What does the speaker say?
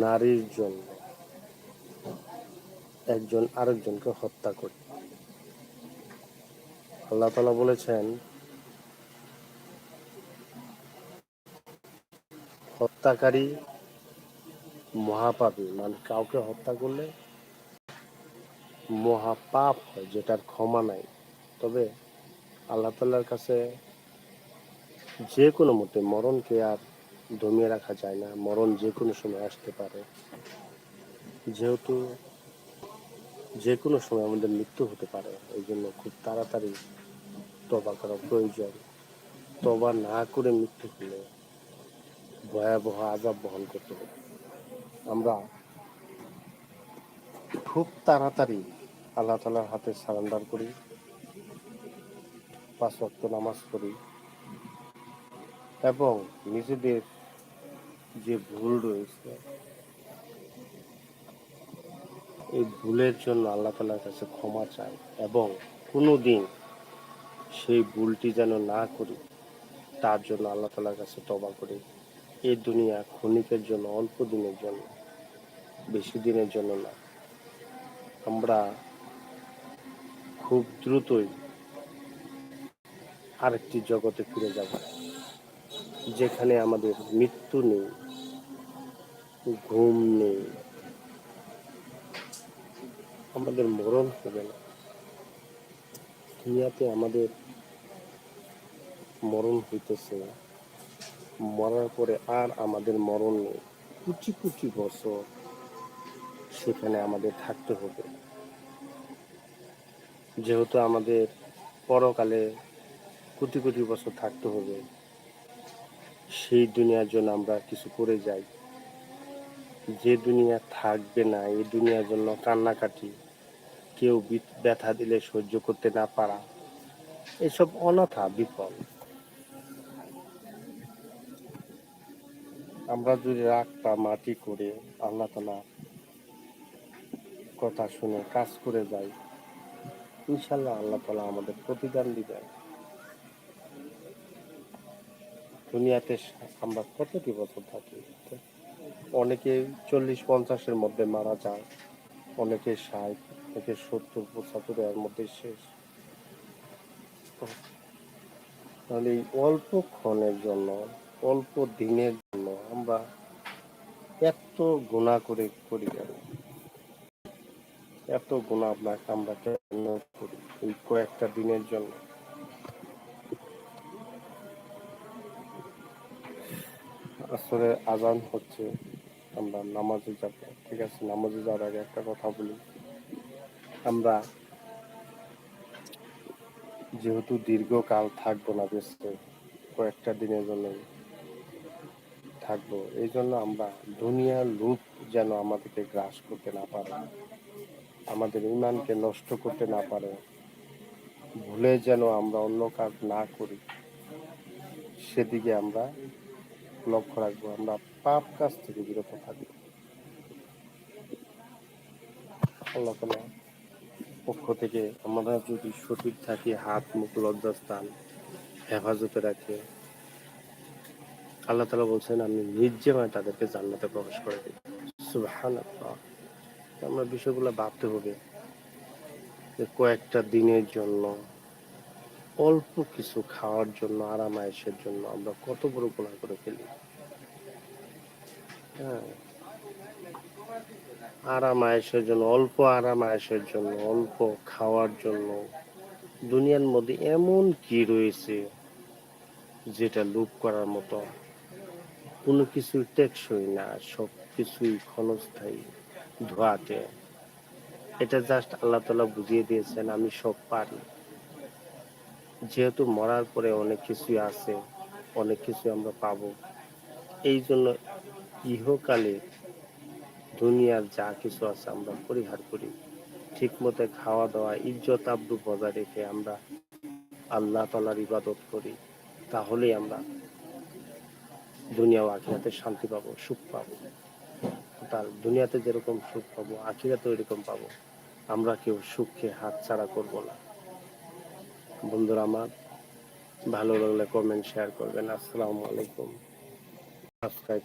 নারীর জন্য একজন আরেকজনকে হত্যা করে। আল্লাহ তাআলা বলেছেন, হত্যাকারী মহাপাপী, মানে কাউকে হত্যা করলে মহাপাপ হয়, যেটার ক্ষমা নাই। তবে আল্লাহ তাআলার কাছে যে কোনো মতে মরণকে আর দমিয়ে রাখা যায় না। মরণ যে কোনো সময় আসতে পারে। যেহেতু যে কোনো সময় আমাদের মৃত্যু হতে পারে, এই জন্য খুব তাড়াতাড়ি তওবা করা প্রয়োজন। তওবা না করে মৃত্যু হলে ভয়াবহ আযাব বহন করতে হবে। আমরা খুব তাড়াতাড়ি আল্লাহ তাআলার হাতে সারেন্ডার করি, 5 ওয়াক্ত নামাজ পড়ি এবং নিজেদের যে ভুল রয়েছে এই ভুলের জন্য আল্লাহ তাআলার কাছে ক্ষমা চাই এবং কোনোদিন সেই ভুলটি যেন না করি, তার জন্য আল্লাহ তাআলার কাছে তওবা করি। এই দুনিয়া ক্ষণিকের জন্য, অল্প দিনের জন্য, বেশি দিনের জন্য না। আমরা খুব দ্রুতই আরেকটি জগতে ফিরে যাব, যেখানে আমাদের মৃত্যু নেই, ঘুম নেই, আমাদের মরণ হবে না। দুনিয়াতে আমাদের মরণ হইতেছে, মরার পরে আর আমাদের মরণ নেই। কোটি কোটি বছর সেখানে আমাদের থাকতে হবে। যেহেতু আমাদের পরকালে কোটি কোটি বছর থাকতে হবে, সেই দুনিয়ার জন্য আমরা কিছু করে যাই। যে দুনিয়া থাকবে না, এই দুনিয়ার জন্য কান্নাকাটি, কেউ ব্যথা দিলে সহ্য করতে না পারা, এসব অনথা বিফল। আমরা যদি রাগটা মাটি করে আল্লাহ তাআলা কথা শুনে কাজ করে যাই, ইনশাল্লাহ আল্লাহ তাআলা আমাদের প্রতিদান দিবেন। দুনিয়াতে আমরা কতটি বছর থাকি? অনেকে 40-50-এর মধ্যে মারা যায়, অনেকে 60, অনেকে 70-75 এর মধ্যে শেষ। তাহলে এই অল্প ক্ষণের জন্য, অল্প দিনের জন্য আমরা এত গুনাহ করি কেন? এত গুনাহ আমরা কেন করি এই কয়েকটা দিনের জন্য? আসলে আজান হচ্ছে, আমরা নামাজে যাব। ঠিক আছে, নামাজে যাওয়ার আগে একটা কথা বলি। আমরা যেহেতু দীর্ঘকাল থাকবো না বেঁচে, কয়েকটা দিনের জন্য থাকবো, এই জন্য আমরা দুনিয়ার লোভ যেন আমাদেরকে গ্রাস করতে না পারে, আমাদের ঈমানকে নষ্ট করতে না পারে, ভুলে যেন আমরা অন্য কাজ না করি, সেদিকে আমরা লক্ষ্য রাখবো। আমরা পাপ কাজ থেকে বিরত থাকবো। আল্লাহ তাআলা পক্ষ থেকে আমরা যদি সঠিক থাকি, হাত মুখ লজ্জাস্থান হেফাজতে রাখে, আল্লাহ তাআলা বলছেন, আমি নির্জীবনে তাদেরকে জান্নাতে প্রবেশ করে দিই। সুবহানাল্লাহ। আমরা বিষয়গুলো ভাবতে হবে যে কয়েকটা দিনের জন্য, অল্প কিছু খাওয়ার জন্য, আরাম আয়েশের জন্য আমরা কত বড় গুনাহ করে ফেলি। হ্যাঁ, আরাম আয়েশের জন্য, অল্প আরাম আয়েশের জন্য, অল্প খাওয়ার জন্য দুনিয়ার মধ্যে এমন কি রয়েছে যেটা লোভ করার মতো? কোনো কিছুই টেকসই না, সব কিছুই ক্ষণস্থায়ী, ধোঁয়াটে। এটা জাস্ট আল্লাহ তাআলা বুঝিয়ে দিয়েছেন, আমি সব পারি। যেহেতু মরার পরে অনেক কিছুই আছে, অনেক কিছু আমরা পাবো, এই জন্য ইহকালে দুনিয়ার যা কিছু আছে আমরা পরিহার করি। ঠিক মতো খাওয়া দাওয়া, ইজ্জত আব্রু বজায় রেখে আমরা আল্লাহ তাআলার ইবাদত করি, তাহলেই আমরা দুনিয়া ও আখিরাতে শান্তি পাবো, সুখ পাবো। তার দুনিয়াতে যেরকম সুখ পাবো, আখিরাতেও এরকম পাবো। আমরা কেউ সুখকে হাতছাড়া করবো না। বন্ধুরা আমার, ভালো লাগলে কমেন্ট শেয়ার করবেন। আসসালামু আলাইকুম। সাবস্ক্রাইব